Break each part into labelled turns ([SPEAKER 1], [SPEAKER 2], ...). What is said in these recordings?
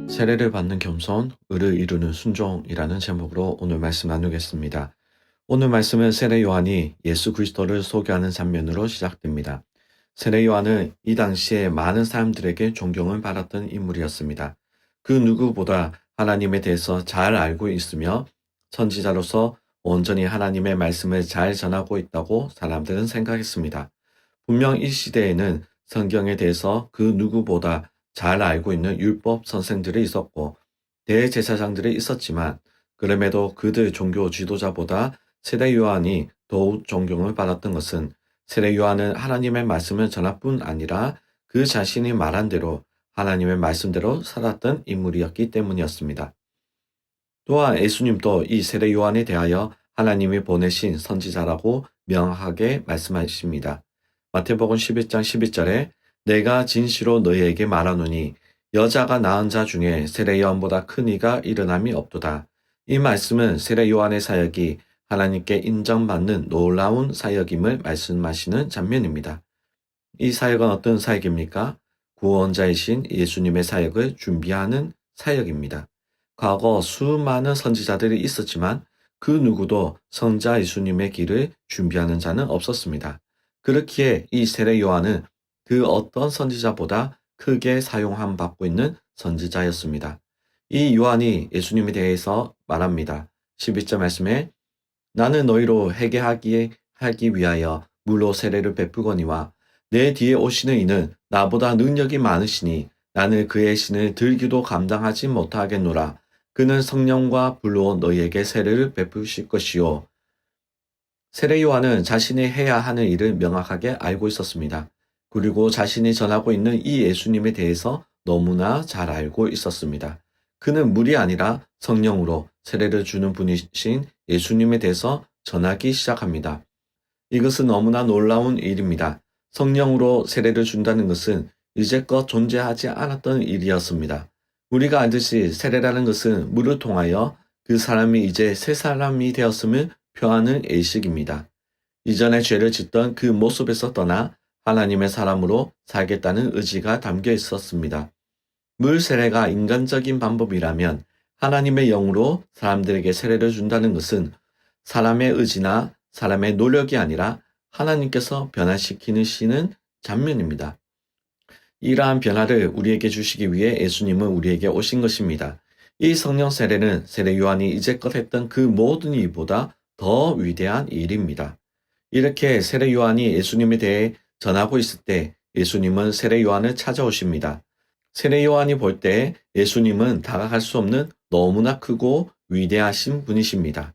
[SPEAKER 1] 세례를 받는 겸손, 의를 이루는 순종이라는 제목으로 오늘 말씀 나누겠습니다. 오늘 말씀은 세례 요한이 예수 그리스도를 소개하는 장면으로 시작됩니다. 세례 요한은 이 당시에 많은 사람들에게 존경을 받았던 인물이었습니다. 그 누구보다 하나님에 대해서 잘 알고 있으며 선지자로서 온전히 하나님의 말씀을 잘 전하고 있다고 사람들은 생각했습니다. 분명 이 시대에는 성경에 대해서 그 누구보다 잘 알고 있는 율법 선생들이 있었고 대제사장들이 있었지만 그럼에도 그들 종교 지도자보다 세례 요한이 더욱 존경을 받았던 것은 세례 요한은 하나님의 말씀을 전할 뿐 아니라 그 자신이 말한 대로 하나님의 말씀대로 살았던 인물이었기 때문이었습니다. 또한 예수님도 이 세례 요한에 대하여 하나님이 보내신 선지자라고 명확하게 말씀하십니다. 마태복음 11장 12절에 내가 진실로 너희에게 말하노니 여자가 낳은 자 중에 세례 요한보다 큰 이가 일어남이 없도다. 이 말씀은 세례 요한의 사역이 하나님께 인정받는 놀라운 사역임을 말씀하시는 장면입니다. 이 사역은 어떤 사역입니까? 구원자이신 예수님의 사역을 준비하는 사역입니다. 과거 수많은 선지자들이 있었지만 그 누구도 성자 예수님의 길을 준비하는 자는 없었습니다. 그렇기에 이 세례 요한은 그 어떤 선지자보다 크게 사용함 받고 있는 선지자였습니다. 이 요한이 예수님에 대해서 말합니다. 12절 말씀에 나는 너희로 회개하기 위하여 물로 세례를 베푸거니와 내 뒤에 오시는 이는 나보다 능력이 많으시니 나는 그의 신을 들기도 감당하지 못하겠노라. 그는 성령과 불로 너희에게 세례를 베푸실 것이요. 세례 요한은 자신이 해야 하는 일을 명확하게 알고 있었습니다. 그리고 자신이 전하고 있는 이 예수님에 대해서 너무나 잘 알고 있었습니다. 그는 물이 아니라 성령으로 세례를 주는 분이신 예수님에 대해서 전하기 시작합니다. 이것은 너무나 놀라운 일입니다. 성령으로 세례를 준다는 것은 이제껏 존재하지 않았던 일이었습니다. 우리가 알듯이 세례라는 것은 물을 통하여 그 사람이 이제 새 사람이 되었음을 표하는 예식입니다. 이전에 죄를 짓던 그 모습에서 떠나 하나님의 사람으로 살겠다는 의지가 담겨 있었습니다. 물 세례가 인간적인 방법이라면 하나님의 영으로 사람들에게 세례를 준다는 것은 사람의 의지나 사람의 노력이 아니라 하나님께서 변화시키시는 장면입니다. 이러한 변화를 우리에게 주시기 위해 예수님은 우리에게 오신 것입니다. 이 성령 세례는 세례 요한이 이제껏 했던 그 모든 일보다 더 위대한 일입니다. 이렇게 세례 요한이 예수님에 대해 전하고 있을 때 예수님은 세례 요한을 찾아오십니다. 세례 요한이 볼 때 예수님은 다가갈 수 없는 너무나 크고 위대하신 분이십니다.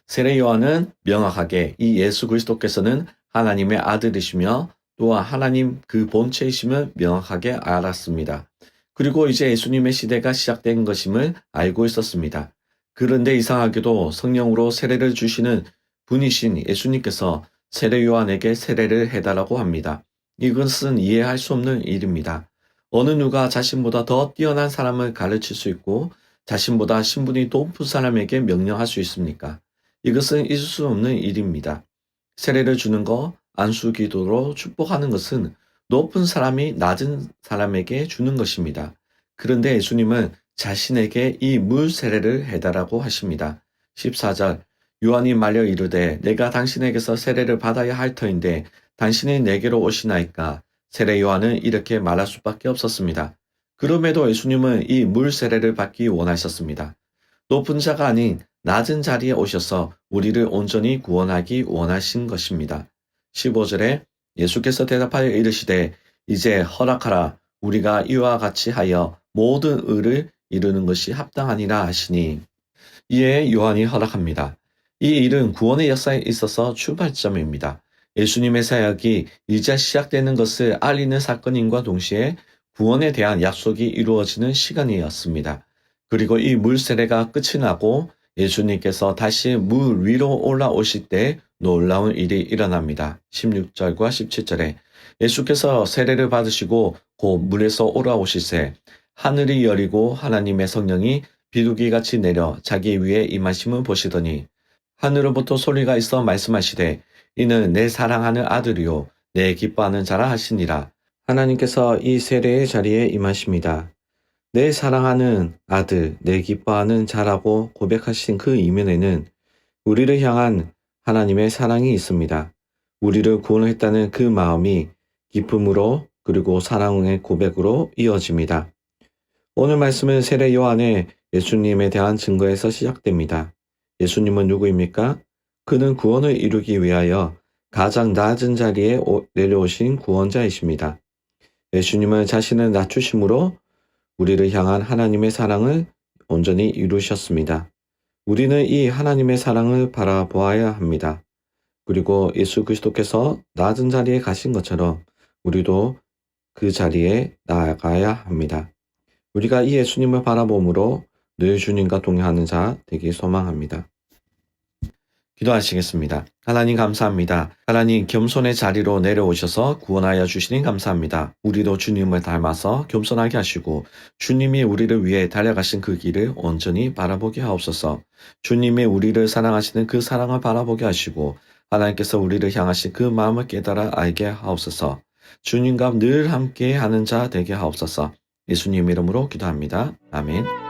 [SPEAKER 1] 세례 요한은 명확하게 이 예수 그리스도께서는 하나님의 아들이시며 또한 하나님 그 본체이심을 명확하게 알았습니다. 그리고 이제 예수님의 시대가 시작된 것임을 알고 있었습니다. 그런데 이상하게도 성령으로 세례를 주시는 분이신 예수님께서 세례 요한에게 세례를 해달라고 합니다. 이것은 이해할 수 없는 일입니다. 어느 누가 자신보다 더 뛰어난 사람을 가르칠 수 있고 자신보다 신분이 높은 사람에게 명령할 수 있습니까? 이것은 있을 수 없는 일입니다. 세례를 주는 것, 안수기도로 축복하는 것은 높은 사람이 낮은 사람에게 주는 것입니다. 그런데 예수님은 자신에게 이 물 세례를 해달라고 하십니다. 14절 요한이 말려 이르되 내가 당신에게서 세례를 받아야 할 터인데 당신이 내게로 오시나이까. 세례 요한은 이렇게 말할 수밖에 없었습니다. 그럼에도 예수님은 이 물 세례를 받기 원하셨습니다. 높은 자가 아닌 낮은 자리에 오셔서 우리를 온전히 구원하기 원하신 것입니다. 15절에 예수께서 대답하여 이르시되 이제 허락하라. 우리가 이와 같이 하여 모든 의를 이루는 것이 합당하니라 하시니. 이에 요한이 허락합니다. 이 일은 구원의 역사에 있어서 출발점입니다. 예수님의 사역이 이제 시작되는 것을 알리는 사건임과 동시에 구원에 대한 약속이 이루어지는 시간이었습니다. 그리고 이 물 세례가 끝이 나고 예수님께서 다시 물 위로 올라오실 때 놀라운 일이 일어납니다. 16절과 17절에 예수께서 세례를 받으시고 곧 물에서 올라오시세 하늘이 열리고 하나님의 성령이 비둘기같이 내려 자기 위에 임하심을 보시더니 하늘로부터 소리가 있어 말씀하시되 이는 내 사랑하는 아들이요 내 기뻐하는 자라 하시니라. 하나님께서 이 세례의 자리에 임하십니다. 내 사랑하는 아들, 내 기뻐하는 자라고 고백하신 그 이면에는 우리를 향한 하나님의 사랑이 있습니다. 우리를 구원했다는 그 마음이 기쁨으로 그리고 사랑의 고백으로 이어집니다. 오늘 말씀은 세례 요한의 예수님에 대한 증거에서 시작됩니다. 예수님은 누구입니까? 그는 구원을 이루기 위하여 가장 낮은 자리에 내려오신 구원자이십니다. 예수님은 자신을 낮추심으로 우리를 향한 하나님의 사랑을 온전히 이루셨습니다. 우리는 이 하나님의 사랑을 바라보아야 합니다. 그리고 예수 그리스도께서 낮은 자리에 가신 것처럼 우리도 그 자리에 나아가야 합니다. 우리가 이 예수님을 바라봄으로 늘 주님과 동행하는 자 되길 소망합니다. 기도하시겠습니다. 하나님 감사합니다. 하나님 겸손의 자리로 내려오셔서 구원하여 주시니 감사합니다. 우리도 주님을 닮아서 겸손하게 하시고 주님이 우리를 위해 달려가신 그 길을 온전히 바라보게 하옵소서. 주님이 우리를 사랑하시는 그 사랑을 바라보게 하시고 하나님께서 우리를 향하신 그 마음을 깨달아 알게 하옵소서. 주님과 늘 함께 하는 자 되게 하옵소서. 예수님 이름으로 기도합니다. 아멘.